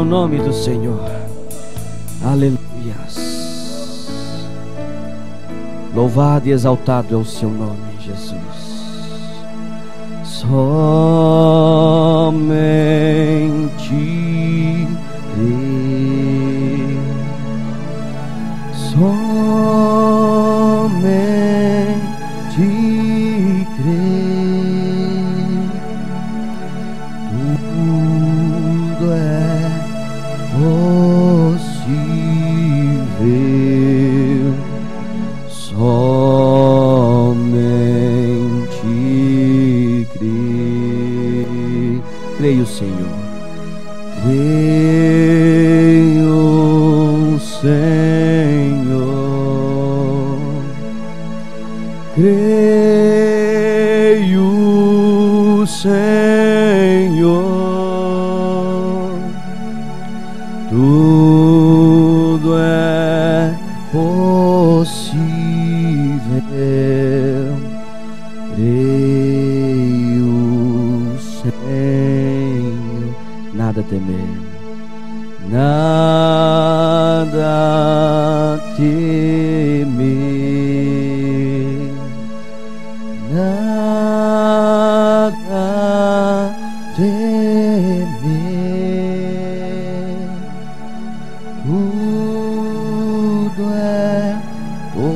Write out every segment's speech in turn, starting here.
ao nome do Senhor. Aleluias. Louvado e exaltado é o seu nome, Jesus. Somente crer, somente crer, tudo é possível, somente crer. Creio, Senhor, creio, Senhor, creio, Senhor, tudo é possível, creio, Senhor, nada temer, nada temer, nada temer, tudo é possível,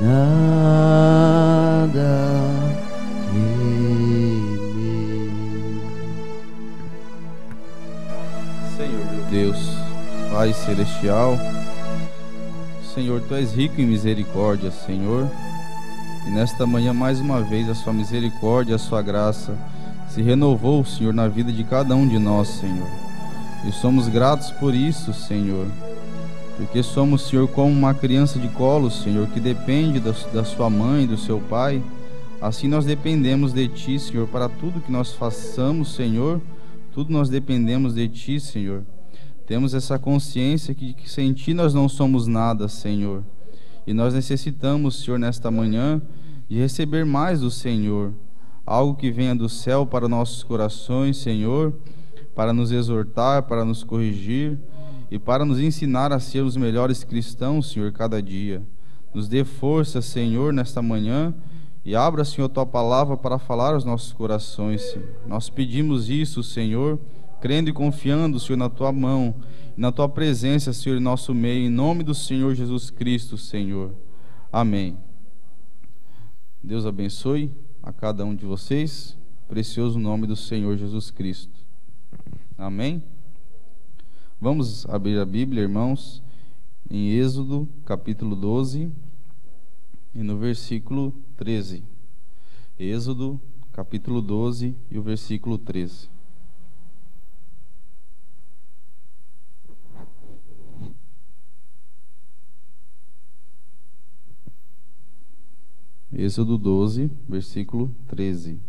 nada Senhor meu Deus, Pai Celestial, Senhor, Tu és rico em misericórdia, Senhor, e nesta manhã mais uma vez a Sua misericórdia, a Sua graça se renovou, Senhor, na vida de cada um de nós, Senhor, e somos gratos por isso, Senhor, porque somos, Senhor, como uma criança de colo, Senhor, que depende da sua mãe, do seu pai. Assim nós dependemos de Ti, Senhor, para tudo que nós façamos, Senhor, tudo nós dependemos de Ti, Senhor. Temos essa consciência que sem Ti nós não somos nada, Senhor. E nós necessitamos, Senhor, nesta manhã, de receber mais do Senhor. Algo que venha do céu para nossos corações, Senhor, para nos exortar, para nos corrigir e para nos ensinar a ser os melhores cristãos, Senhor, cada dia. Nos dê força, Senhor, nesta manhã, e abra, Senhor, Tua palavra para falar aos nossos corações, Senhor. Nós pedimos isso, Senhor, crendo e confiando, Senhor, na Tua mão, na Tua presença, Senhor, em nosso meio, em nome do Senhor Jesus Cristo, Senhor. Amém. Deus abençoe a cada um de vocês, precioso nome do Senhor Jesus Cristo. Amém? Vamos abrir a Bíblia, irmãos, em Êxodo, capítulo 12, e no versículo 13. Êxodo, capítulo 12 e o versículo 13. Êxodo 12, versículo 13.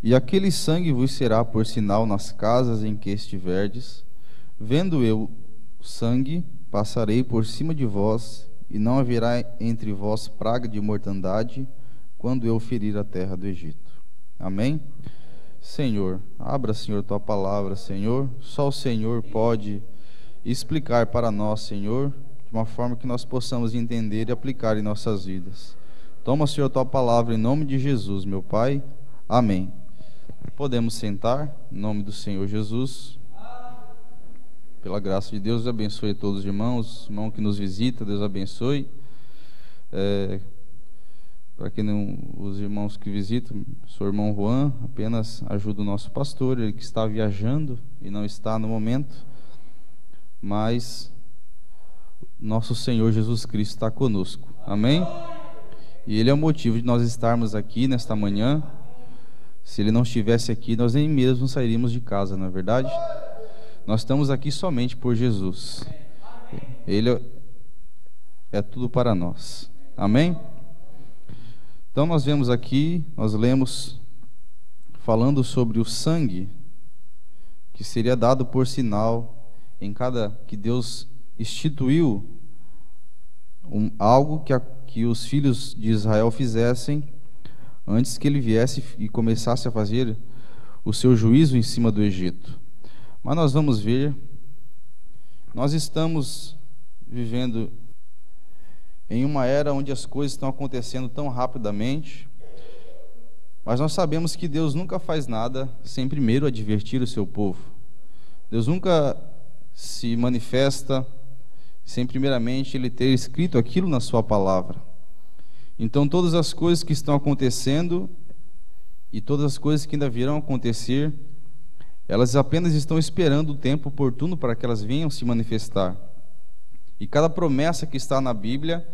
E aquele sangue vos será por sinal nas casas em que estiverdes. Vendo eu o sangue, passarei por cima de vós, e não haverá entre vós praga de mortandade, quando eu ferir a terra do Egito. Amém? Senhor, abra, Senhor, Tua palavra, Senhor. Só o Senhor pode explicar para nós, Senhor, de uma forma que nós possamos entender e aplicar em nossas vidas. Toma, Senhor, Tua palavra em nome de Jesus, meu Pai. Amém. Podemos sentar, em nome do Senhor Jesus. Pela graça de Deus, Deus abençoe a todos os irmãos, irmão que nos visita, Deus abençoe. Para quem não, os irmãos que visitam, sou o irmão Juan, apenas ajuda o nosso pastor, ele que está viajando e não está no momento, mas nosso Senhor Jesus Cristo está conosco, amém? E Ele é o motivo de nós estarmos aqui nesta manhã. Se Ele não estivesse aqui, nós nem mesmo sairíamos de casa, não é verdade? Nós estamos aqui somente por Jesus. Ele é tudo para nós, amém? Então nós vemos aqui, nós lemos falando sobre o sangue que seria dado por sinal que Deus instituiu algo que os filhos de Israel fizessem antes que ele viesse e começasse a fazer o seu juízo em cima do Egito. Mas nós vamos ver, nós estamos vivendo em uma era onde as coisas estão acontecendo tão rapidamente, mas nós sabemos que Deus nunca faz nada sem primeiro advertir o seu povo. Deus nunca se manifesta sem primeiramente Ele ter escrito aquilo na sua palavra. Então todas as coisas que estão acontecendo e todas as coisas que ainda virão a acontecer, elas apenas estão esperando o tempo oportuno para que elas venham se manifestar. E cada promessa que está na Bíblia,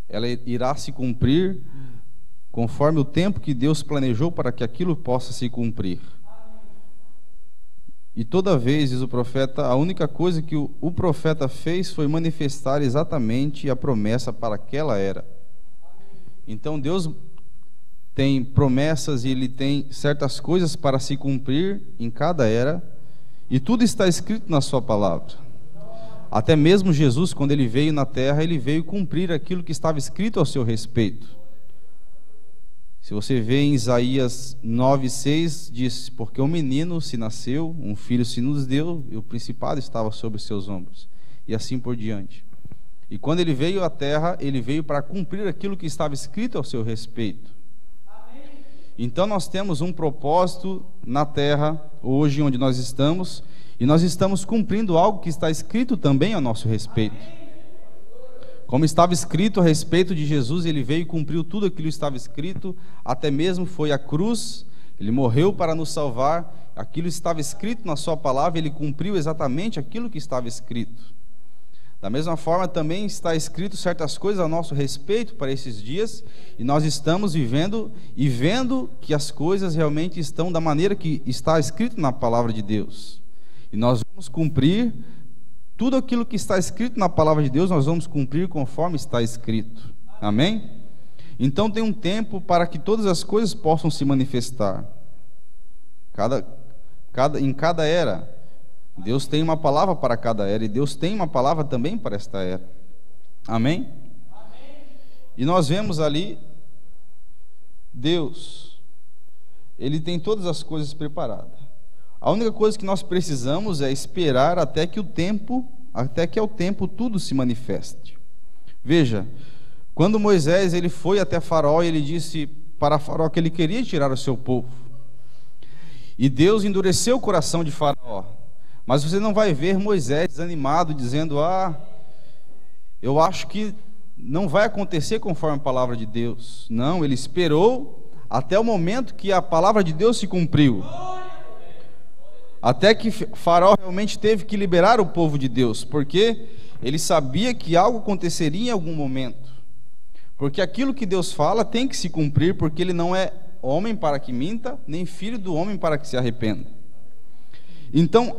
ela irá se cumprir conforme o tempo que Deus planejou para que aquilo possa se cumprir. E toda vez, diz o profeta, a única coisa que o profeta fez foi manifestar exatamente a promessa para aquela era. Então Deus tem promessas e Ele tem certas coisas para se cumprir em cada era, e tudo está escrito na sua palavra. Até mesmo Jesus, quando Ele veio na terra, Ele veio cumprir aquilo que estava escrito ao seu respeito. Se você vê em Isaías 9:6, diz: porque um menino se nasceu, um filho se nos deu, e o principado estava sobre os seus ombros, e assim por diante. E quando Ele veio à terra, Ele veio para cumprir aquilo que estava escrito ao seu respeito. Então nós temos um propósito na terra, hoje onde nós estamos, e nós estamos cumprindo algo que está escrito também a nosso respeito. Como estava escrito a respeito de Jesus, Ele veio e cumpriu tudo aquilo que estava escrito, até mesmo foi à cruz, Ele morreu para nos salvar, aquilo estava escrito na sua palavra, Ele cumpriu exatamente aquilo que estava escrito. Da mesma forma, também está escrito certas coisas a nosso respeito para esses dias, e nós estamos vivendo e vendo que as coisas realmente estão da maneira que está escrito na palavra de Deus. E nós vamos cumprir tudo aquilo que está escrito na palavra de Deus, nós vamos cumprir conforme está escrito. Amém? Então tem um tempo para que todas as coisas possam se manifestar. Em cada era, Deus tem uma palavra para cada era, e Deus tem uma palavra também para esta era. Amém? E nós vemos ali, Deus, Ele tem todas as coisas preparadas. A única coisa que nós precisamos é esperar até que ao tempo tudo se manifeste. Veja, quando Moisés ele foi até Faraó, ele disse para Faraó que ele queria tirar o seu povo. E Deus endureceu o coração de Faraó. Mas você não vai ver Moisés desanimado, dizendo: eu acho que não vai acontecer conforme a palavra de Deus. Não, ele esperou até o momento que a palavra de Deus se cumpriu. Até que Faraó realmente teve que liberar o povo de Deus, porque ele sabia que algo aconteceria em algum momento. Porque aquilo que Deus fala tem que se cumprir, porque Ele não é homem para que minta, nem filho do homem para que se arrependa. Então,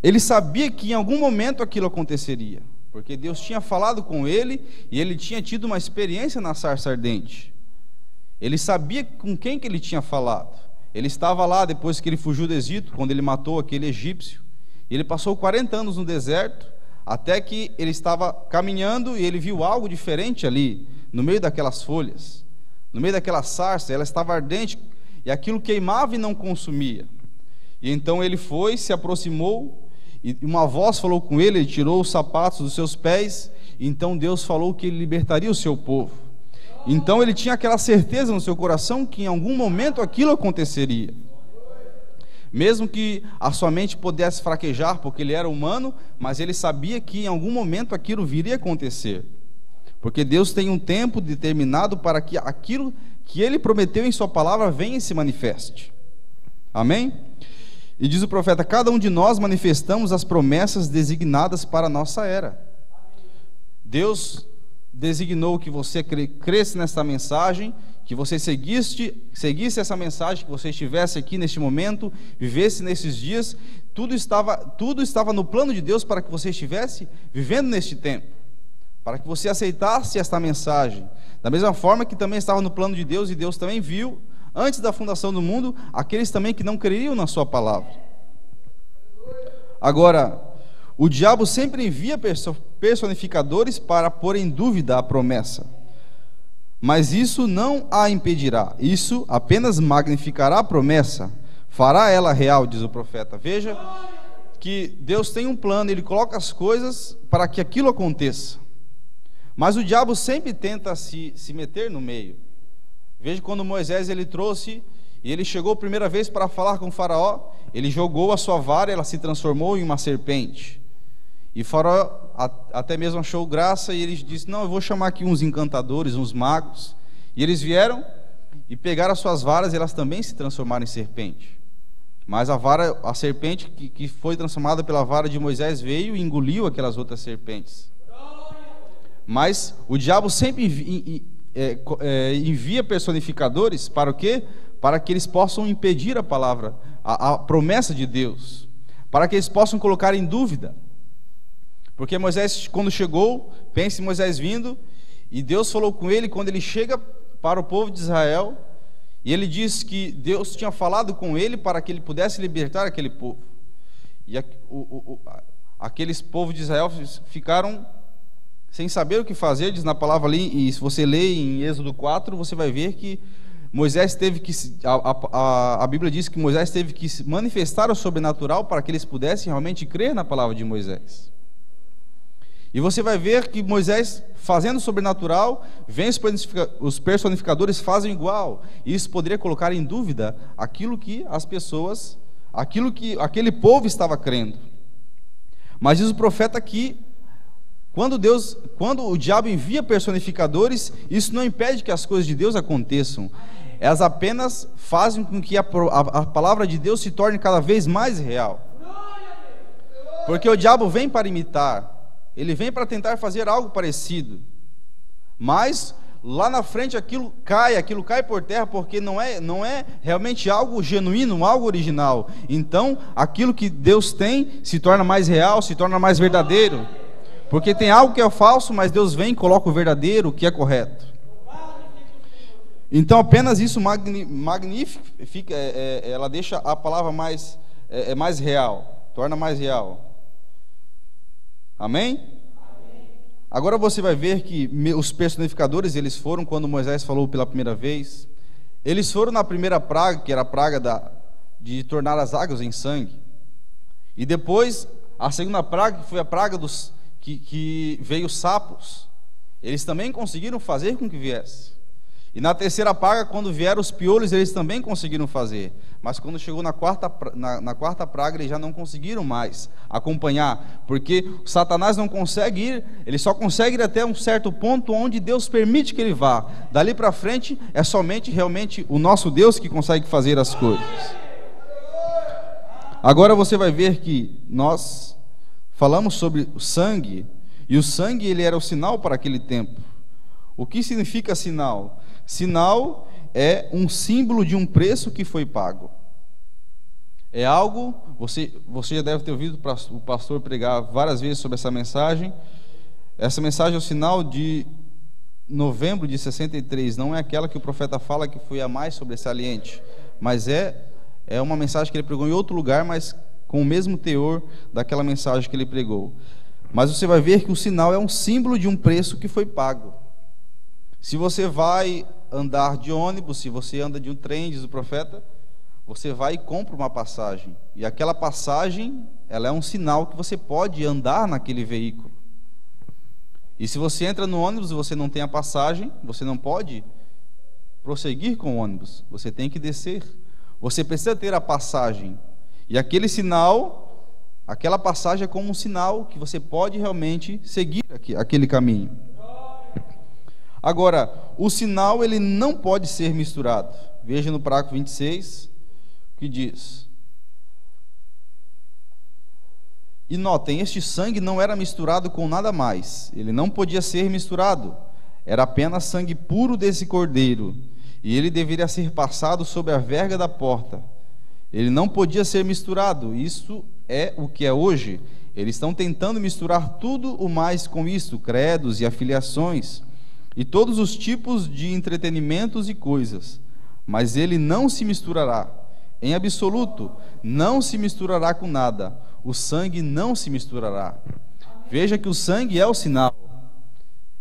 ele sabia que em algum momento aquilo aconteceria, porque Deus tinha falado com ele, e ele tinha tido uma experiência na sarça ardente. Ele sabia com quem que ele tinha falado. Ele estava lá depois que ele fugiu do Egito, quando ele matou aquele egípcio. Ele passou 40 anos no deserto, até que ele estava caminhando e ele viu algo diferente ali, no meio daquelas folhas, no meio daquela sarça. Ela estava ardente, e aquilo queimava e não consumia. E então ele foi, se aproximou, e uma voz falou com ele, ele tirou os sapatos dos seus pés, e então Deus falou que ele libertaria o seu povo. Então ele tinha aquela certeza no seu coração que em algum momento aquilo aconteceria. Mesmo que a sua mente pudesse fraquejar, porque ele era humano, mas ele sabia que em algum momento aquilo viria a acontecer. Porque Deus tem um tempo determinado para que aquilo que Ele prometeu em sua palavra venha e se manifeste. Amém? E diz o profeta: cada um de nós manifestamos as promessas designadas para a nossa era. Deus designou que você cresce nessa mensagem, que você seguisse essa mensagem, que você estivesse aqui neste momento, vivesse nesses dias. Tudo estava no plano de Deus para que você estivesse vivendo neste tempo, para que você aceitasse esta mensagem, da mesma forma que também estava no plano de Deus, e Deus também viu, antes da fundação do mundo, aqueles também que não creriam na sua palavra. Agora, o diabo sempre envia personificadores para pôr em dúvida a promessa. Mas isso não a impedirá. Isso apenas magnificará a promessa, fará ela real, diz o profeta. Veja que Deus tem um plano, Ele coloca as coisas para que aquilo aconteça. Mas o diabo sempre tenta se meter no meio. Veja quando Moisés ele trouxe, e ele chegou a primeira vez para falar com o faraó, ele jogou a sua vara, ela se transformou em uma serpente. E o faraó até mesmo achou graça, e ele disse, não, eu vou chamar aqui uns encantadores, uns magos. E eles vieram e pegaram as suas varas, e elas também se transformaram em serpente. Mas a serpente que foi transformada pela vara de Moisés veio e engoliu aquelas outras serpentes. Mas o diabo sempre envia personificadores para o quê? Para que eles possam impedir a palavra, a promessa de Deus, para que eles possam colocar em dúvida. Porque Moisés, quando chegou, pense em Moisés vindo, e Deus falou com ele, quando ele chega para o povo de Israel, e ele diz que Deus tinha falado com ele para que ele pudesse libertar aquele povo. E aqueles povos de Israel ficaram sem saber o que fazer, diz na palavra ali, e se você ler em Êxodo 4, você vai ver que Moisés teve que, a Bíblia diz que Moisés teve que manifestar o sobrenatural para que eles pudessem realmente crer na palavra de Moisés. E você vai ver que Moisés, fazendo o sobrenatural, vem os personificadores fazem igual. E isso poderia colocar em dúvida aquilo que as pessoas, aquilo que aquele povo estava crendo. Mas diz o profeta que quando o diabo envia personificadores, isso não impede que as coisas de Deus aconteçam. Elas apenas fazem com que a palavra de Deus se torne cada vez mais real. Porque o diabo vem para imitar. Ele vem para tentar fazer algo parecido, mas lá na frente aquilo cai por terra, porque não é realmente algo genuíno, algo original. Então aquilo que Deus tem se torna mais real, se torna mais verdadeiro, porque tem algo que é falso, mas Deus vem e coloca o verdadeiro, o que é correto. Então apenas isso magnifica, ela deixa a palavra mais real, torna mais real. Amém? Agora você vai ver que os personificadores, eles foram, quando Moisés falou pela primeira vez, eles foram na primeira praga, que era a praga de tornar as águas em sangue. E depois, a segunda praga, que foi a praga que veio os sapos, eles também conseguiram fazer com que viesse. E na terceira praga, quando vieram os piolhos, eles também conseguiram fazer. Mas quando chegou na quarta praga, eles já não conseguiram mais acompanhar. Porque Satanás não consegue ir, ele só consegue ir até um certo ponto onde Deus permite que ele vá. Dali para frente, é somente realmente o nosso Deus que consegue fazer as coisas. Agora você vai ver que nós falamos sobre o sangue. E o sangue, ele era o sinal para aquele tempo. O que significa sinal? Sinal é um símbolo de um preço que foi pago. É algo, você já deve ter ouvido o pastor pregar várias vezes sobre essa mensagem. Essa mensagem é o sinal de novembro de 63. Não é aquela que o profeta fala que foi a mais sobressalente, mas é uma mensagem que ele pregou em outro lugar, mas com o mesmo teor daquela mensagem que ele pregou. Mas você vai ver que o sinal é um símbolo de um preço que foi pago. Se você vai andar de ônibus, se você anda de um trem, diz o profeta, você vai e compra uma passagem. E aquela passagem, ela é um sinal que você pode andar naquele veículo. E se você entra no ônibus e você não tem a passagem, você não pode prosseguir com o ônibus. Você tem que descer. Você precisa ter a passagem. E aquele sinal, aquela passagem é como um sinal que você pode realmente seguir aquele caminho. Agora, o sinal, ele não pode ser misturado. Veja no parágrafo 26, o que diz. E notem, este sangue não era misturado com nada mais. Ele não podia ser misturado. Era apenas sangue puro desse cordeiro. E ele deveria ser passado sobre a verga da porta. Ele não podia ser misturado. Isso é o que é hoje. Eles estão tentando misturar tudo o mais com isso, credos e afiliações, e todos os tipos de entretenimentos e coisas, mas ele não se misturará. em absoluto, não se misturará com nada. O sangue não se misturará. Veja que o sangue é o sinal.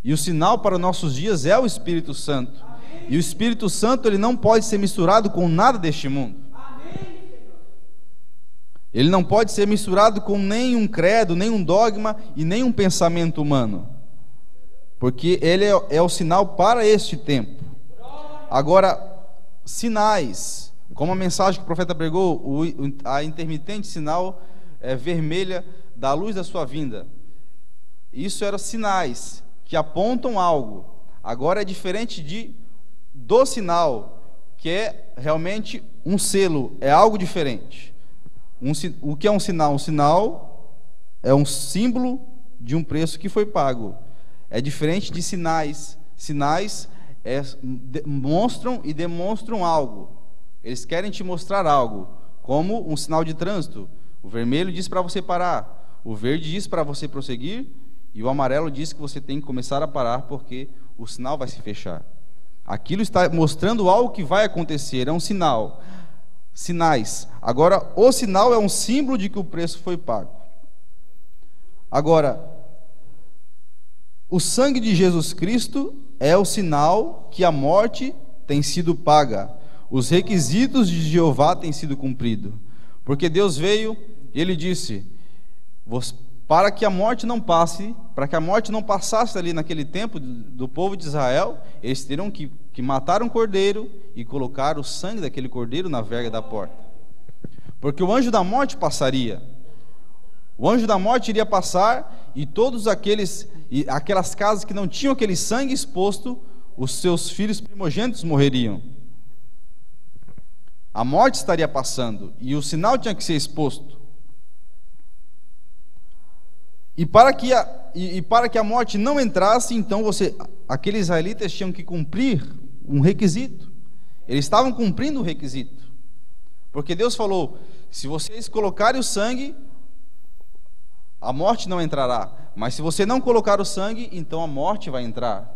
E o sinal para nossos dias é o Espírito Santo. E o Espírito Santo, ele não pode ser misturado com nada deste mundo. Ele não pode ser misturado com nenhum credo, nenhum dogma e nenhum pensamento humano. Porque ele é o sinal para este tempo. Agora, sinais, como a mensagem que o profeta pregou, a intermitente sinal vermelha da luz da sua vinda. Isso eram sinais que apontam algo. Agora é diferente do sinal, que é realmente um selo, é algo diferente. O que é um sinal? Um sinal é um símbolo de um preço que foi pago. É diferente de sinais. Sinais mostram e demonstram algo. Eles querem te mostrar algo, como um sinal de trânsito. O vermelho diz para você parar, o verde diz para você prosseguir, e o amarelo diz que você tem que começar a parar porque o sinal vai se fechar. Aquilo está mostrando algo que vai acontecer, é um sinal. Sinais. Agora, o sinal é um símbolo de que o preço foi pago. Agora, o sangue de Jesus Cristo é o sinal que a morte tem sido paga. Os requisitos de Jeová têm sido cumpridos. Porque Deus veio e Ele disse, para que a morte não passe, para que a morte não passasse ali naquele tempo do povo de Israel, eles teriam que matar um cordeiro e colocar o sangue daquele cordeiro na verga da porta. Porque o anjo da morte passaria. O anjo da morte iria passar e todos aquelas casas que não tinham aquele sangue exposto, os seus filhos primogênitos morreriam. A morte estaria passando e o sinal tinha que ser exposto. E para que a morte não entrasse, então aqueles israelitas tinham que cumprir um requisito. Eles estavam cumprindo o requisito. Porque Deus falou, se vocês colocarem o sangue, a morte não entrará. Mas se você não colocar o sangue, então a morte vai entrar.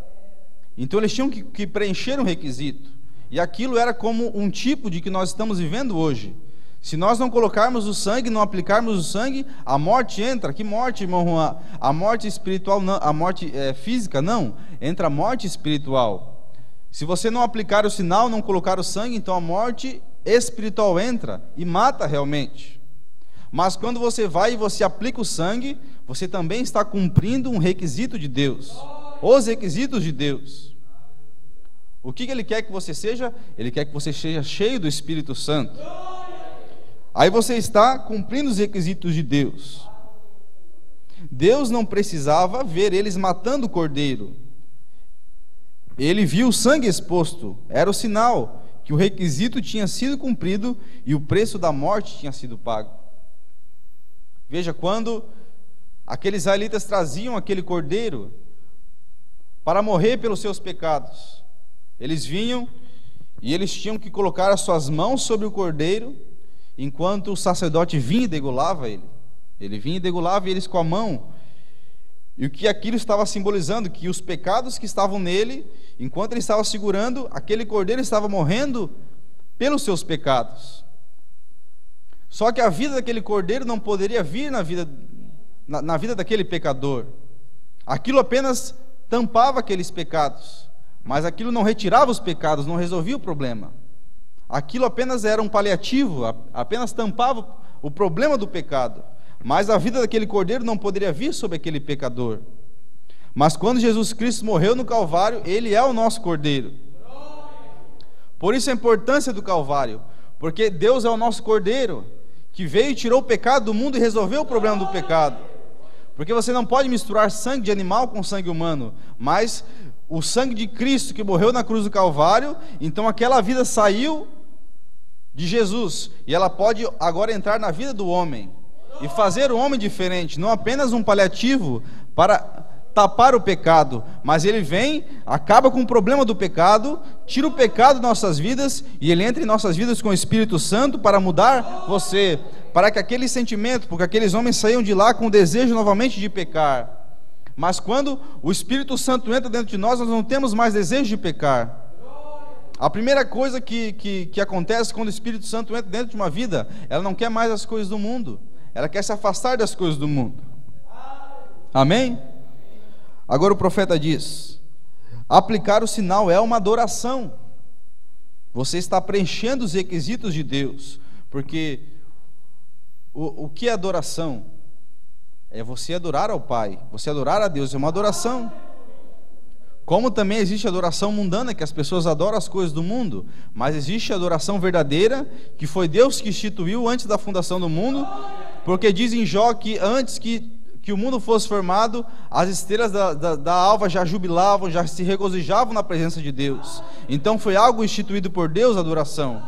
Então eles tinham que preencher um requisito. E aquilo era como um tipo de que nós estamos vivendo hoje. Se nós não colocarmos o sangue, não aplicarmos o sangue, a morte entra. Que morte, irmão Juan? A morte espiritual, não, a morte física, não. Entra a morte espiritual. Se você não aplicar o sinal, não colocar o sangue, então a morte espiritual entra e mata realmente. Mas quando você vai e você aplica o sangue, você também está cumprindo um requisito de Deus. Os requisitos de Deus. O que Ele quer que você seja? Ele quer que você seja cheio do Espírito Santo. Aí você está cumprindo os requisitos de Deus. Deus não precisava ver eles matando o cordeiro. Ele viu o sangue exposto. Era o sinal que o requisito tinha sido cumprido e o preço da morte tinha sido pago. Veja, quando aqueles israelitas traziam aquele cordeiro para morrer pelos seus pecados, eles vinham e eles tinham que colocar as suas mãos sobre o cordeiro, enquanto o sacerdote vinha e degolava ele. Ele vinha e degolava eles com a mão. E o que aquilo estava simbolizando? Que os pecados que estavam nele, enquanto ele estava segurando, aquele cordeiro estava morrendo pelos seus pecados. Só que a vida daquele cordeiro não poderia vir na vida daquele pecador. Aquilo apenas tampava aqueles pecados, mas aquilo não retirava os pecados, não resolvia o problema. Aquilo apenas era um paliativo, apenas tampava o problema do pecado, mas a vida daquele cordeiro não poderia vir sobre aquele pecador. Mas quando Jesus Cristo morreu no Calvário, Ele é o nosso cordeiro. Por isso a importância do Calvário, porque Deus é o nosso cordeiro, que veio e tirou o pecado do mundo e resolveu o problema do pecado. Porque você não pode misturar sangue de animal com sangue humano, mas o sangue de Cristo que morreu na cruz do Calvário, então aquela vida saiu de Jesus, e ela pode agora entrar na vida do homem, e fazer o homem diferente, não apenas um paliativo para tapar o pecado, mas ele vem, acaba com o problema do pecado, tira o pecado de nossas vidas, e ele entra em nossas vidas com o Espírito Santo para mudar você, para que aquele sentimento, porque aqueles homens saíam de lá com o desejo novamente de pecar, mas quando o Espírito Santo entra dentro de nós, nós não temos mais desejo de pecar. A primeira coisa que acontece quando o Espírito Santo entra dentro de uma vida, ela não quer mais as coisas do mundo, ela quer se afastar das coisas do mundo. Amém? Agora o profeta diz: aplicar o sinal é uma adoração. Você está preenchendo os requisitos de Deus, porque o que é adoração? É você adorar ao Pai, você adorar a Deus, é uma adoração. Como também existe adoração mundana, que as pessoas adoram as coisas do mundo, mas existe a adoração verdadeira, que foi Deus que instituiu antes da fundação do mundo, porque diz em Jó que antes que o mundo fosse formado, as estrelas da alva já jubilavam, já se regozijavam na presença de Deus. Então foi algo instituído por Deus, a adoração.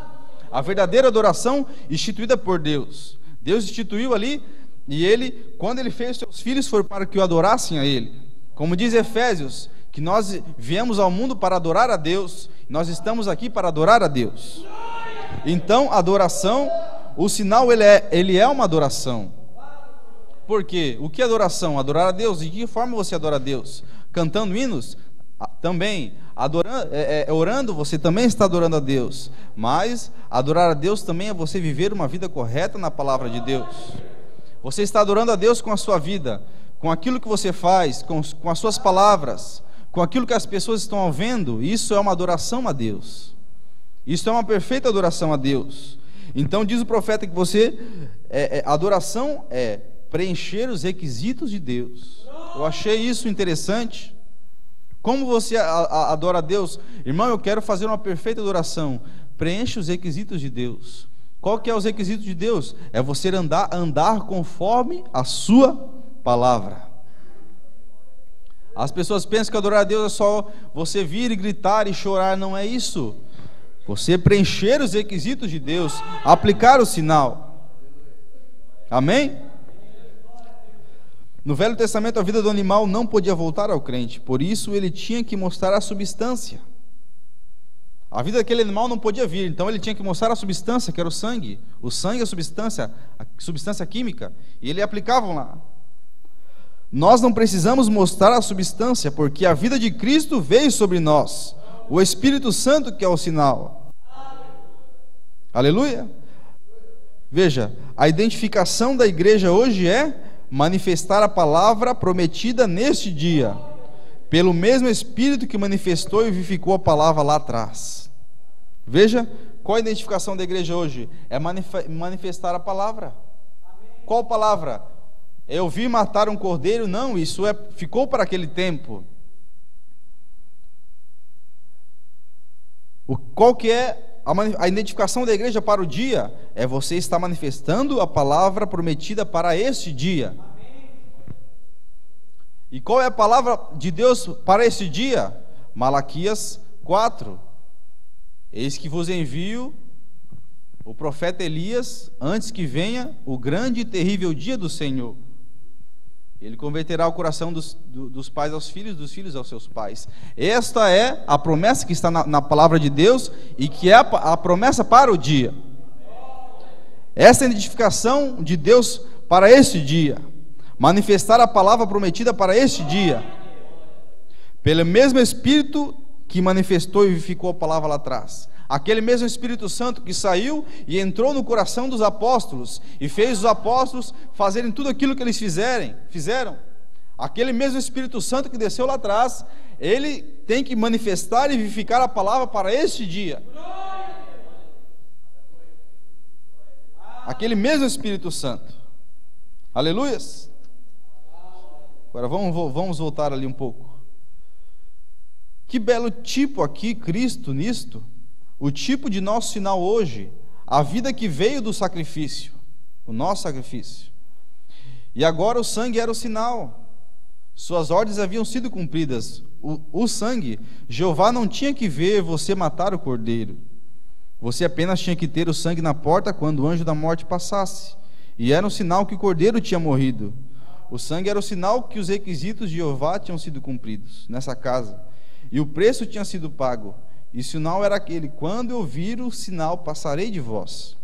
A verdadeira adoração instituída por Deus. Deus instituiu ali, e Ele, quando Ele fez seus filhos, foi para que o adorassem a Ele. Como diz Efésios, que nós viemos ao mundo para adorar a Deus, nós estamos aqui para adorar a Deus. Então, adoração, o sinal ele é uma adoração. Por quê? O que é adoração? Adorar a Deus. De que forma você adora a Deus? Cantando hinos? Também. Orando, você também está adorando a Deus. Mas adorar a Deus também é você viver uma vida correta na palavra de Deus. Você está adorando a Deus com a sua vida, com aquilo que você faz, com as suas palavras, com aquilo que as pessoas estão vendo. Isso é uma adoração a Deus. Isso é uma perfeita adoração a Deus. Então diz o profeta que adoração é preencher os requisitos de Deus. Eu achei isso interessante. Como você adora a Deus? Irmão, eu quero fazer uma perfeita adoração. Preencha os requisitos de Deus. Qual que é os requisitos de Deus? É você andar conforme a sua palavra. As pessoas pensam que adorar a Deus é só você vir e gritar e chorar. Não é isso. Você preencher os requisitos de Deus, aplicar o sinal. Amém? No Velho Testamento, a vida do animal não podia voltar ao crente, por isso ele tinha que mostrar a substância. A vida daquele animal não podia vir, então ele tinha que mostrar a substância, que era o sangue. O sangue é a substância química, e ele aplicavam lá. Nós não precisamos mostrar a substância, porque a vida de Cristo veio sobre nós, o Espírito Santo que é o sinal. Aleluia! Veja, a identificação da igreja hoje é manifestar a palavra prometida neste dia, pelo mesmo Espírito que manifestou e vivificou a palavra lá atrás. Veja, qual a identificação da igreja hoje? É manifestar a palavra. Qual palavra? Eu vi matar um cordeiro? Não, isso ficou para aquele tempo. Qual que é a identificação da igreja para o dia? É você estar manifestando a palavra prometida para este dia. E qual é a palavra de Deus para este dia? Malaquias 4. Eis que vos envio o profeta Elias, antes que venha o grande e terrível dia do Senhor. Ele converterá o coração dos pais aos filhos, dos filhos aos seus pais. Esta é a promessa que está na palavra de Deus e que é a promessa para o dia. Essa é a identificação de Deus para este dia. Manifestar a palavra prometida para este dia. Pelo mesmo Espírito que manifestou e vivificou a palavra lá atrás. Aquele mesmo Espírito Santo que saiu e entrou no coração dos apóstolos e fez os apóstolos fazerem tudo aquilo que eles fizeram. Aquele mesmo Espírito Santo que desceu lá atrás, ele tem que manifestar e vivificar a palavra para este dia. Aquele mesmo Espírito Santo. Aleluias. Agora vamos voltar ali um pouco. Que belo tipo aqui, Cristo nisto. O tipo de nosso sinal hoje, a vida que veio do sacrifício, o nosso sacrifício. E agora o sangue era o sinal. Suas ordens haviam sido cumpridas. O sangue, Jeová não tinha que ver você matar o cordeiro. Você apenas tinha que ter o sangue na porta quando o anjo da morte passasse. E era um sinal que o cordeiro tinha morrido. O sangue era o sinal que os requisitos de Jeová tinham sido cumpridos nessa casa. E o preço tinha sido pago. E o sinal era aquele: quando eu vir o sinal, passarei de vós.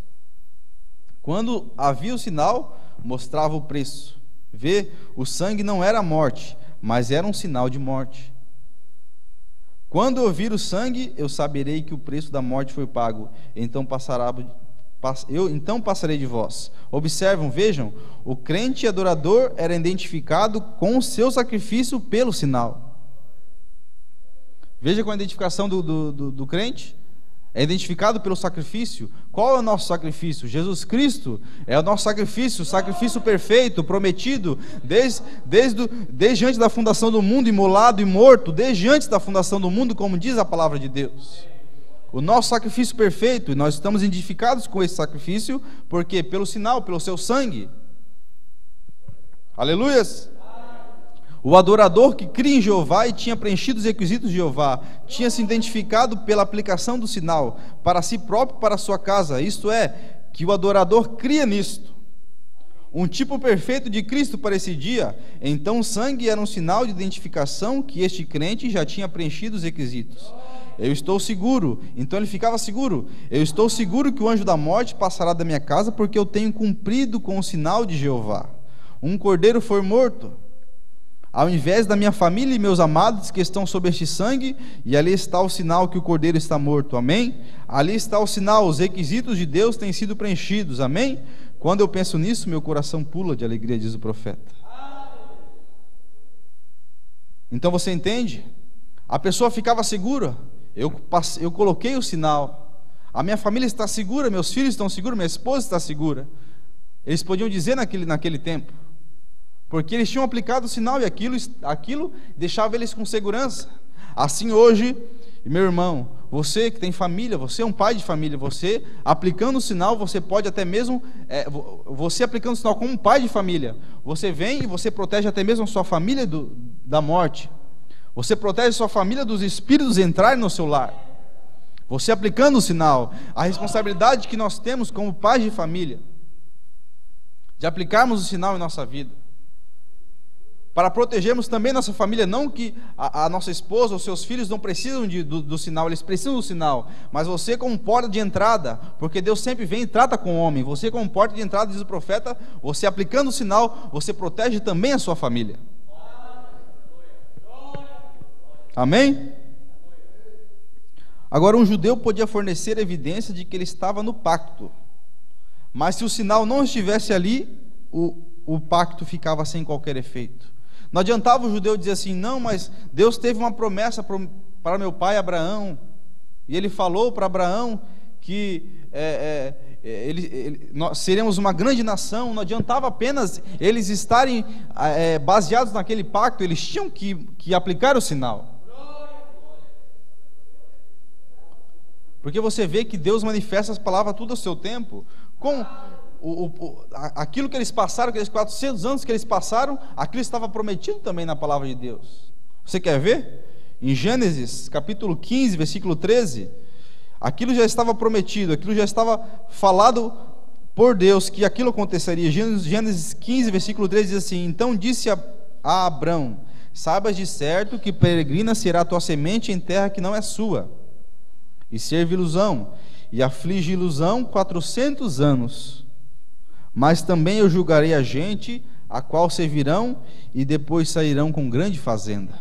Quando havia o sinal, mostrava o preço. Vê, o sangue não era morte, mas era um sinal de morte. Quando eu vir o sangue, eu saberei que o preço da morte foi pago. Então passarei de vós. Observam, vejam, o crente adorador era identificado com o seu sacrifício pelo sinal. Veja com a identificação do crente. É identificado pelo sacrifício. Qual é o nosso sacrifício? Jesus Cristo é o nosso sacrifício, o sacrifício perfeito, prometido, desde antes da fundação do mundo, imolado e morto, desde antes da fundação do mundo, como diz a palavra de Deus. O nosso sacrifício perfeito, e nós estamos identificados com esse sacrifício, porque pelo sinal, pelo seu sangue. Aleluias! O adorador que cria em Jeová e tinha preenchido os requisitos de Jeová, tinha se identificado pela aplicação do sinal, para si próprio e para a sua casa, isto é, que o adorador cria nisto. Um tipo perfeito de Cristo para esse dia, então o sangue era um sinal de identificação que este crente já tinha preenchido os requisitos. Eu estou seguro, então ele ficava seguro, eu estou seguro que o anjo da morte passará da minha casa, porque eu tenho cumprido com o sinal de Jeová. Um cordeiro foi morto, ao invés da minha família e meus amados que estão sob este sangue, e ali está o sinal que o cordeiro está morto, amém? Ali está o sinal, os requisitos de Deus têm sido preenchidos, amém? Quando eu penso nisso, meu coração pula de alegria, diz o profeta. Então você entende? A pessoa ficava segura, eu coloquei o sinal, a minha família está segura, meus filhos estão seguros, minha esposa está segura. Eles podiam dizer naquele tempo, porque eles tinham aplicado o sinal e aquilo deixava eles com segurança. Assim hoje, meu irmão, você que tem família, você é um pai de família, você aplicando o sinal, você pode até mesmo, você aplicando o sinal como um pai de família, você vem e você protege até mesmo a sua família da morte, você protege a sua família dos espíritos entrarem no seu lar, você aplicando o sinal, a responsabilidade que nós temos como pais de família, de aplicarmos o sinal em nossa vida, para protegermos também nossa família, não que a nossa esposa ou seus filhos não precisam do sinal, eles precisam do sinal, mas você como porta de entrada, porque Deus sempre vem e trata com o homem, você como porta de entrada, diz o profeta, você aplicando o sinal, você protege também a sua família. Amém? Agora, um judeu podia fornecer evidência de que ele estava no pacto, mas se o sinal não estivesse ali, o pacto ficava sem qualquer efeito. Não adiantava o judeu dizer assim, não, mas Deus teve uma promessa para meu pai Abraão, e ele falou para Abraão que nós seremos uma grande nação. Não adiantava apenas eles estarem baseados naquele pacto, eles tinham que aplicar o sinal. Porque você vê que Deus manifesta as palavras tudo ao seu tempo, com aquilo que eles passaram, aqueles 400 anos que eles passaram, aquilo estava prometido também na palavra de Deus. Você quer ver? Em Gênesis capítulo 15, versículo 13, aquilo já estava prometido, aquilo já estava falado por Deus, que aquilo aconteceria. Gênesis 15, versículo 13 diz assim, então disse a Abrão, saibas de certo que peregrina será a tua semente em terra que não é sua, e servi-los-ão, e afligi-los-ão 400 anos, mas também eu julgarei a gente, a qual servirão, e depois sairão com grande fazenda.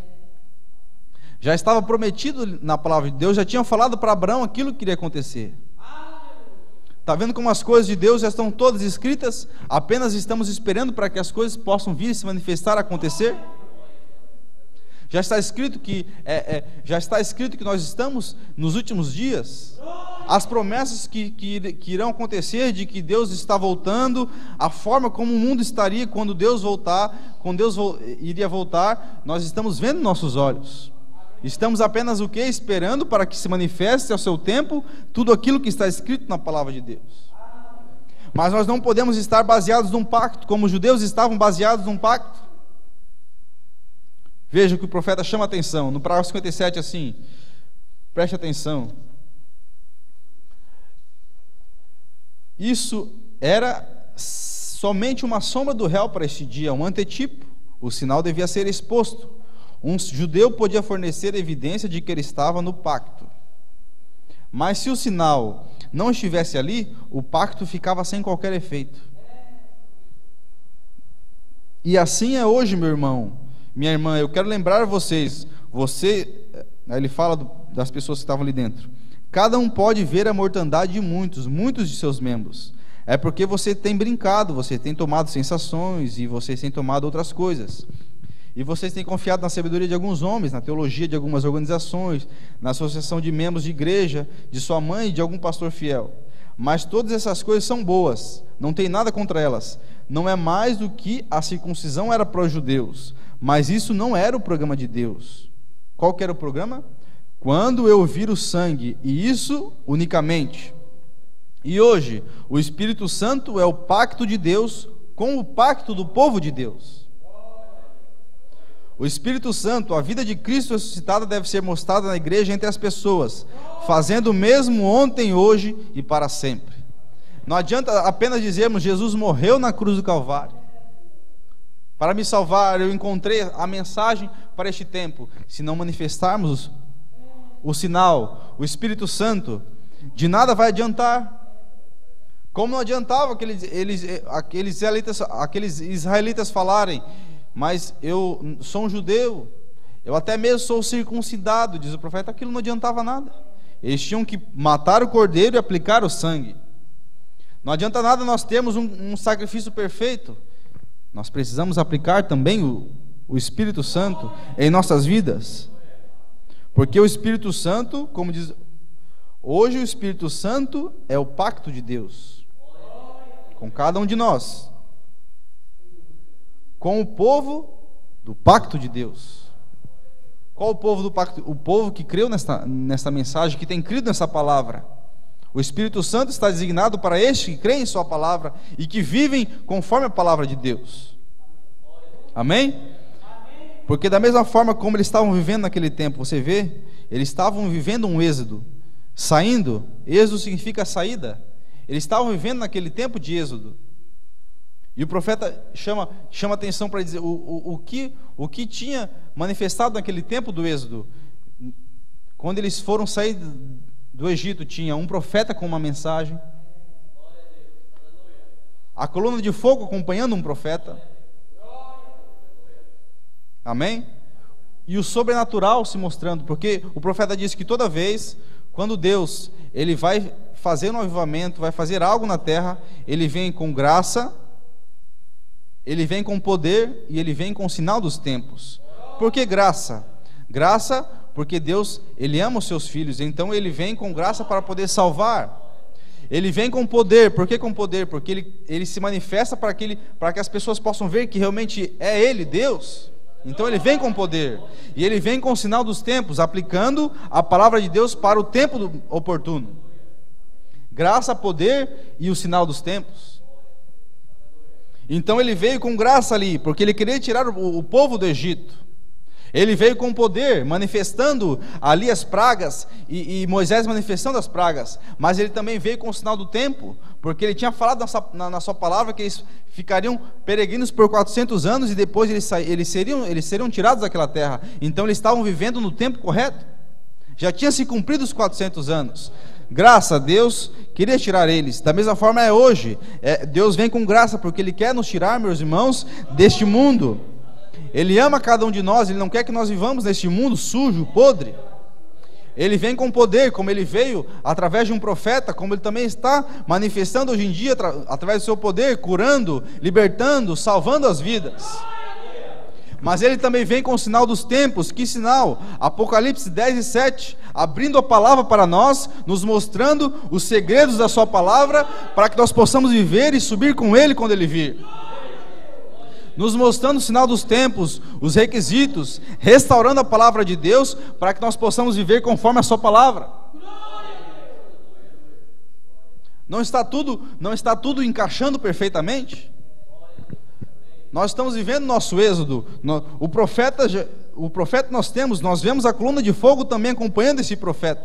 Já estava prometido na palavra de Deus, já tinha falado para Abraão aquilo que iria acontecer. Está vendo como as coisas de Deus já estão todas escritas, apenas estamos esperando para que as coisas possam vir, se manifestar, acontecer? Já está escrito que nós estamos nos últimos dias. As promessas que irão acontecer, de que Deus está voltando, a forma como o mundo estaria quando Deus voltar, quando Deus iria voltar, nós estamos vendo nossos olhos. Estamos apenas o quê? Esperando para que se manifeste ao seu tempo tudo aquilo que está escrito na palavra de Deus. Mas nós não podemos estar baseados num pacto, como os judeus estavam baseados num pacto. Veja que o profeta chama a atenção, no parágrafo 57 assim, preste atenção. Isso era somente uma sombra do réu para este dia, um antetipo. O sinal devia ser exposto. Um judeu podia fornecer evidência de que ele estava no pacto. Mas se o sinal não estivesse ali, o pacto ficava sem qualquer efeito. E assim é hoje, meu irmão, minha irmã. Eu quero lembrar vocês, Aí ele fala das pessoas que estavam ali dentro. Cada um pode ver a mortandade de muitos de seus membros. É porque você tem brincado, você tem tomado sensações e vocês têm tomado outras coisas. E vocês têm confiado na sabedoria de alguns homens, na teologia de algumas organizações, na associação de membros de igreja, de sua mãe e de algum pastor fiel. Mas todas essas coisas são boas, não tem nada contra elas. Não é mais do que a circuncisão era para os judeus, mas isso não era o programa de Deus. Qual que era o programa? Quando eu vir o sangue, e isso unicamente. E hoje, o Espírito Santo é o pacto de Deus com o pacto do povo de Deus. O Espírito Santo, a vida de Cristo ressuscitada deve ser mostrada na igreja entre as pessoas, fazendo o mesmo ontem, hoje e para sempre. Não adianta apenas dizermos Jesus morreu na cruz do Calvário para me salvar, eu encontrei a mensagem para este tempo. Se não manifestarmos o sinal, o Espírito Santo, de nada vai adiantar. Como não adiantava aqueles israelitas falarem: mas eu sou um judeu, eu até mesmo sou circuncidado, diz o profeta. Aquilo não adiantava nada. Eles tinham que matar o cordeiro e aplicar o sangue. Não adianta nada nós termos um sacrifício perfeito. Nós precisamos aplicar também o Espírito Santo em nossas vidas. Porque o Espírito Santo, como diz, hoje o Espírito Santo é o pacto de Deus com cada um de nós, com o povo do pacto de Deus. Qual o povo do pacto? O povo que creu nesta mensagem, que tem crido nessa palavra. O Espírito Santo está designado para estes que creem em sua palavra e que vivem conforme a palavra de Deus. Amém? Porque da mesma forma como eles estavam vivendo naquele tempo, você vê, eles estavam vivendo um êxodo, saindo. Êxodo significa saída. Eles estavam vivendo naquele tempo de êxodo. E o profeta chama atenção para dizer o que tinha manifestado naquele tempo do êxodo. Quando eles foram sair do Egito, tinha um profeta com uma mensagem, a coluna de fogo acompanhando um profeta. Amém? E o sobrenatural se mostrando, porque o profeta disse que toda vez, quando Deus ele vai fazer um avivamento, vai fazer algo na terra, ele vem com graça, ele vem com poder e ele vem com o sinal dos tempos. Por que graça? Graça porque Deus, ele ama os seus filhos, então ele vem com graça para poder salvar. Ele vem com poder. Por que com poder? Porque ele se manifesta para que as pessoas possam ver que realmente é ele, Deus. Então ele vem com poder, e ele vem com o sinal dos tempos, aplicando a palavra de Deus para o tempo oportuno. Graça, poder e o sinal dos tempos. Então ele veio com graça ali, porque ele queria tirar o povo do Egito. Ele veio com poder, manifestando ali as pragas, e Moisés manifestando as pragas. Mas ele também veio com o sinal do tempo, porque ele tinha falado na sua palavra que eles ficariam peregrinos por 400 anos, e depois eles seriam tirados daquela terra. Então eles estavam vivendo no tempo correto. Já tinha se cumprido os 400 anos. Graça, Deus queria tirar eles. Da mesma forma é hoje. Deus vem com graça, porque Ele quer nos tirar, meus irmãos, deste mundo. Ele ama cada um de nós, Ele não quer que nós vivamos neste mundo sujo, podre. Ele vem com poder, como Ele veio através de um profeta, como Ele também está manifestando hoje em dia, através do seu poder, curando, libertando, salvando as vidas. Mas Ele também vem com o sinal dos tempos. Que sinal? Apocalipse 10:7, abrindo a palavra para nós, nos mostrando os segredos da sua palavra, para que nós possamos viver e subir com Ele quando Ele vir. Nos mostrando o sinal dos tempos, os requisitos, restaurando a palavra de Deus, para que nós possamos viver conforme a sua palavra. Não está tudo encaixando perfeitamente? Nós estamos vivendo nosso êxodo. O profeta nós vemos a coluna de fogo também acompanhando esse profeta.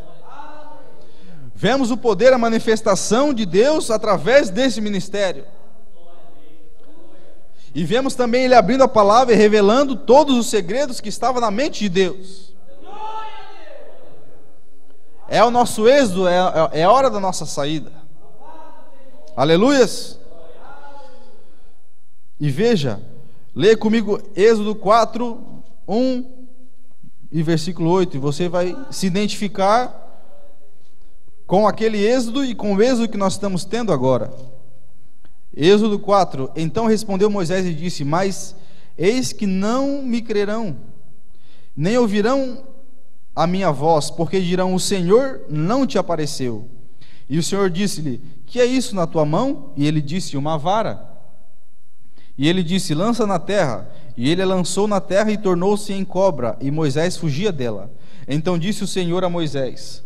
Vemos o poder, a manifestação de Deus através desse ministério. E vemos também Ele abrindo a palavra e revelando todos os segredos que estavam na mente de Deus. É o nosso êxodo, é a hora da nossa saída. Aleluias! E veja, leia comigo Êxodo 4, 1 e versículo 8, e você vai se identificar com aquele êxodo e com o êxodo que nós estamos tendo agora. Êxodo 4: Então respondeu Moisés e disse: Mas eis que não me crerão, nem ouvirão a minha voz, porque dirão: o Senhor não te apareceu. E o Senhor disse-lhe: que é isso na tua mão? E ele disse: uma vara. E ele disse: lança na terra. E ele a lançou na terra e tornou-se em cobra, e Moisés fugia dela. Então disse o Senhor a Moisés: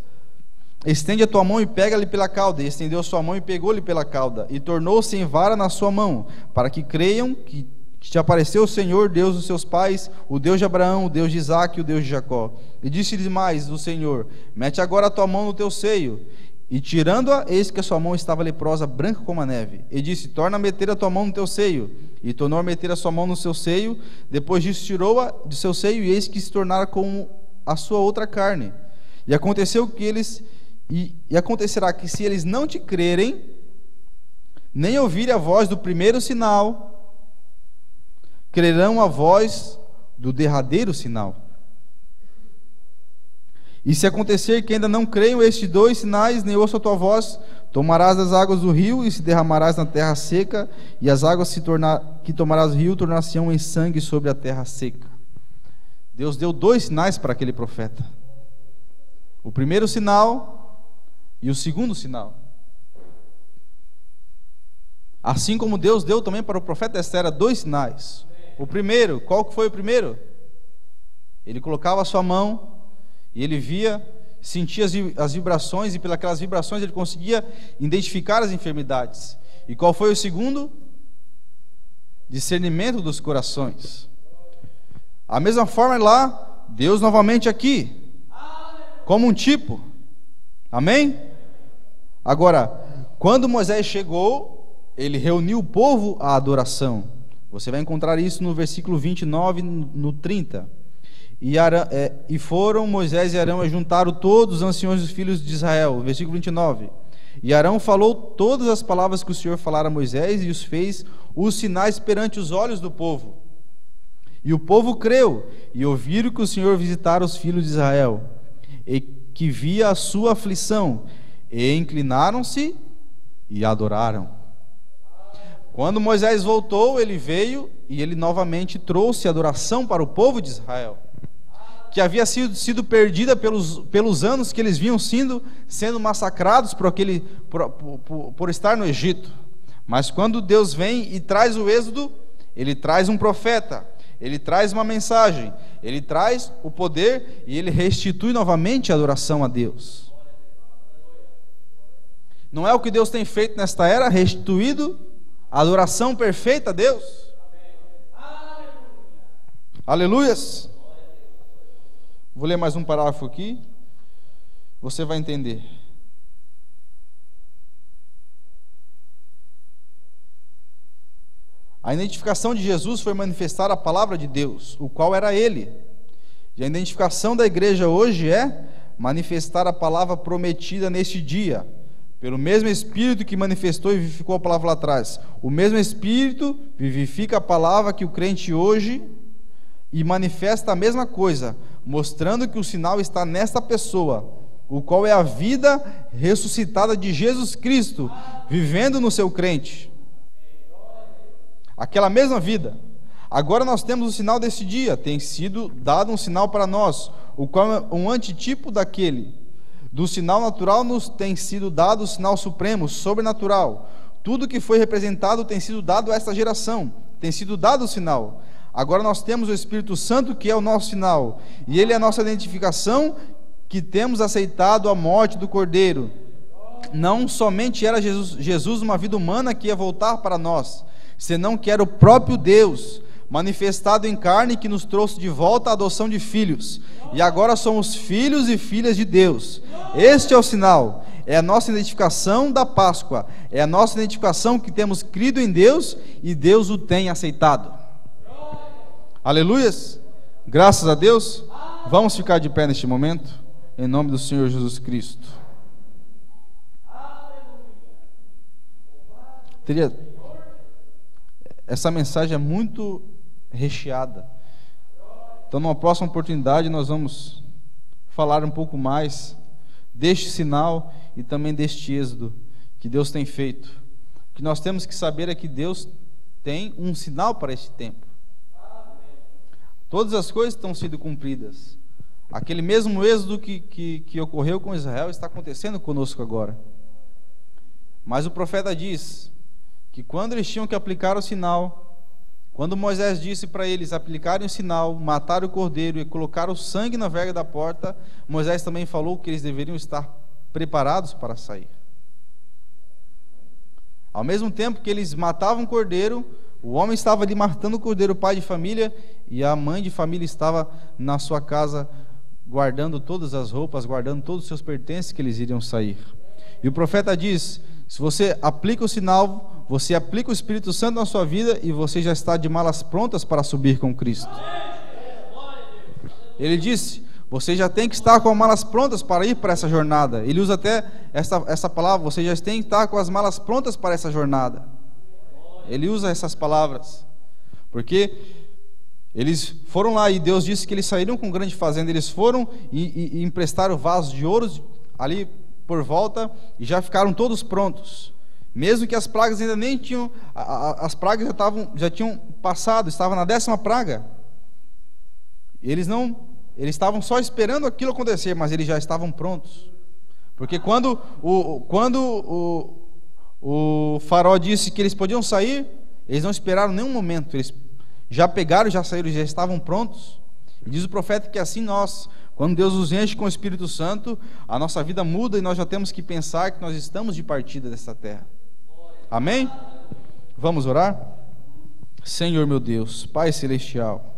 estende a tua mão e pega-lhe pela cauda. E estendeu a sua mão e pegou-lhe pela cauda, e tornou-se em vara na sua mão, para que creiam que te apareceu o Senhor, Deus dos seus pais, o Deus de Abraão, o Deus de Isaque e o Deus de Jacó. E disse-lhe mais o Senhor: mete agora a tua mão no teu seio. E tirando-a, eis que a sua mão estava leprosa, branca como a neve. E disse: torna a meter a tua mão no teu seio. E tornou a meter a sua mão no seu seio. Depois disso tirou-a do seu seio, e eis que se tornara como a sua outra carne. E aconteceu que eles... E acontecerá que, se eles não te crerem, nem ouvirem a voz do primeiro sinal, crerão a voz do derradeiro sinal. E se acontecer que ainda não creiam estes dois sinais, nem ouçam a tua voz, tomarás das águas do rio e se derramarás na terra seca, e as águas que tomarás do rio tornar-se-ão em sangue sobre a terra seca. Deus deu dois sinais para aquele profeta: o primeiro sinal e o segundo sinal. Assim como Deus deu também para o profeta desta era dois sinais. O primeiro, qual que foi o primeiro? Ele colocava a sua mão e ele via, sentia as vibrações, e pelas vibrações ele conseguia identificar as enfermidades. E qual foi o segundo? Discernimento dos corações. A mesma forma lá, Deus novamente aqui, como um tipo. Amém? Agora, quando Moisés chegou, ele reuniu o povo à adoração. Você vai encontrar isso no versículo 29, no 30. E foram Moisés e Arão e juntaram todos os anciões dos filhos de Israel. Versículo 29. E Arão falou todas as palavras que o Senhor falara a Moisés, e os fez os sinais perante os olhos do povo. E o povo creu, e ouviram que o Senhor visitara os filhos de Israel, e que via a sua aflição, e inclinaram-se e adoraram. Quando Moisés voltou, ele veio e ele novamente trouxe adoração para o povo de Israel, que havia sido perdida pelos anos que eles vinham sendo massacrados por estar no Egito. Mas quando Deus vem e traz o êxodo, ele traz um profeta, ele traz uma mensagem, ele traz o poder e ele restitui novamente a adoração a Deus. Não é o que Deus tem feito nesta era, restituído a adoração perfeita a Deus? Aleluias! Vou ler mais um parágrafo aqui, você vai entender. A identificação de Jesus foi manifestar a palavra de Deus, o qual era Ele. E a identificação da igreja hoje é manifestar a palavra prometida neste dia, pelo mesmo Espírito que manifestou e vivificou a palavra lá atrás. O mesmo Espírito vivifica a palavra que o crente hoje e manifesta a mesma coisa, mostrando que o sinal está nesta pessoa, o qual é a vida ressuscitada de Jesus Cristo, vivendo no seu crente. Aquela mesma vida. Agora nós temos o sinal desse dia, tem sido dado um sinal para nós, o qual é um antitipo daquele. Do sinal natural nos tem sido dado o sinal supremo, sobrenatural. Tudo que foi representado tem sido dado a esta geração, tem sido dado o sinal. Agora nós temos o Espírito Santo, que é o nosso sinal, e ele é a nossa identificação, que temos aceitado a morte do Cordeiro. Não somente era Jesus uma vida humana que ia voltar para nós, senão que era o próprio Deus, manifestado em carne, que nos trouxe de volta a adoção de filhos, e agora somos filhos e filhas de Deus. Este é o sinal, é a nossa identificação da Páscoa, é a nossa identificação que temos crido em Deus, e Deus o tem aceitado. Aleluias, graças a Deus. Vamos ficar de pé neste momento, em nome do Senhor Jesus Cristo. Essa mensagem é muito recheada, Então, numa próxima oportunidade, nós vamos falar um pouco mais deste sinal e também deste êxodo que Deus tem feito. O que nós temos que saber é que Deus tem um sinal para este tempo. Todas as coisas estão sendo cumpridas. Aquele mesmo êxodo que ocorreu com Israel está acontecendo conosco agora. Mas o profeta diz que quando eles tinham que aplicar o sinal, quando Moisés disse para eles aplicarem o sinal, matar o cordeiro e colocar o sangue na verga da porta, Moisés também falou que eles deveriam estar preparados para sair. Ao mesmo tempo que eles matavam o cordeiro, o homem estava ali matando o cordeiro, o pai de família, e a mãe de família estava na sua casa guardando todas as roupas, guardando todos os seus pertences que eles iriam sair. E o profeta diz: se você aplica o sinal, você aplica o Espírito Santo na sua vida e você já está de malas prontas para subir com Cristo. Ele disse: você já tem que estar com as malas prontas para ir para essa jornada. Ele usa até essa palavra: você já tem que estar com as malas prontas para essa jornada. Ele usa essas palavras porque eles foram lá e Deus disse que eles saíram com grande fazenda. Eles foram e emprestaram vasos de ouro ali por volta e já ficaram todos prontos. Mesmo que as pragas ainda nem tinham, as pragas já tinham passado, estava na 10ª praga. Eles estavam só esperando aquilo acontecer, mas eles já estavam prontos. Porque quando o faraó disse que eles podiam sair, eles não esperaram nenhum momento. Eles já pegaram, já saíram, já estavam prontos. E diz o profeta que assim nós, quando Deus nos enche com o Espírito Santo, a nossa vida muda e nós já temos que pensar que nós estamos de partida desta terra. Amém? Vamos orar? Senhor meu Deus, Pai Celestial,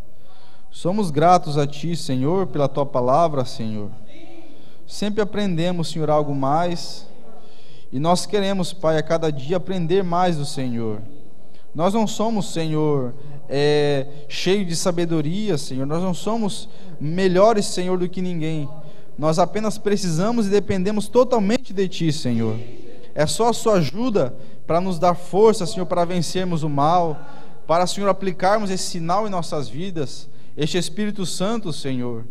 somos gratos a Ti, Senhor, pela Tua palavra, Senhor. Sempre aprendemos, Senhor, algo mais, e nós queremos, Pai, a cada dia aprender mais do Senhor. Nós não somos, Senhor, cheios de sabedoria, Senhor. Nós não somos melhores, Senhor, do que ninguém. Nós apenas precisamos e dependemos totalmente de Ti, Senhor. É só a Sua ajuda para nos dar força, Senhor, para vencermos o mal, para, Senhor, aplicarmos esse sinal em nossas vidas, este Espírito Santo, Senhor.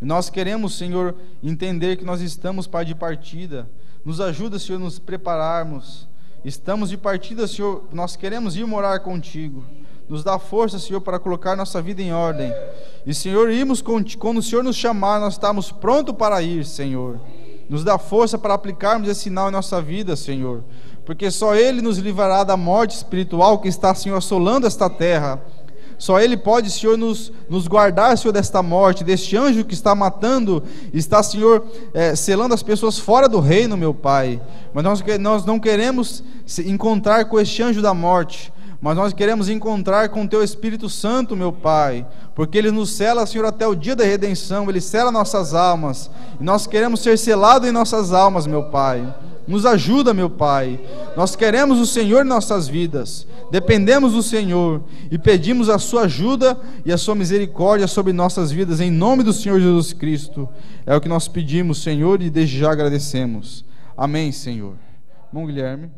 E nós queremos, Senhor, entender que nós estamos, Pai, de partida. Nos ajuda, Senhor, a nos prepararmos. Estamos de partida, Senhor, nós queremos ir morar contigo. Nos dá força, Senhor, para colocar nossa vida em ordem. E, Senhor, quando o Senhor nos chamar, nós estamos prontos para ir, Senhor. Nos dá força para aplicarmos esse sinal em nossa vida, Senhor. Porque só Ele nos livrará da morte espiritual que está, Senhor, assolando esta terra. Só Ele pode, Senhor, nos guardar, Senhor, desta morte, deste anjo que está matando, está, Senhor, selando as pessoas fora do reino, meu Pai. Mas nós não queremos encontrar com este anjo da morte, mas nós queremos encontrar com o Teu Espírito Santo, meu Pai, porque Ele nos sela, Senhor, até o dia da redenção. Ele sela nossas almas, e nós queremos ser selados em nossas almas, meu Pai. Nos ajuda, meu Pai. Nós queremos o Senhor em nossas vidas, dependemos do Senhor e pedimos a Sua ajuda e a Sua misericórdia sobre nossas vidas, em nome do Senhor Jesus Cristo. É o que nós pedimos, Senhor, e desde já agradecemos. Amém, Senhor. Irmão Guilherme.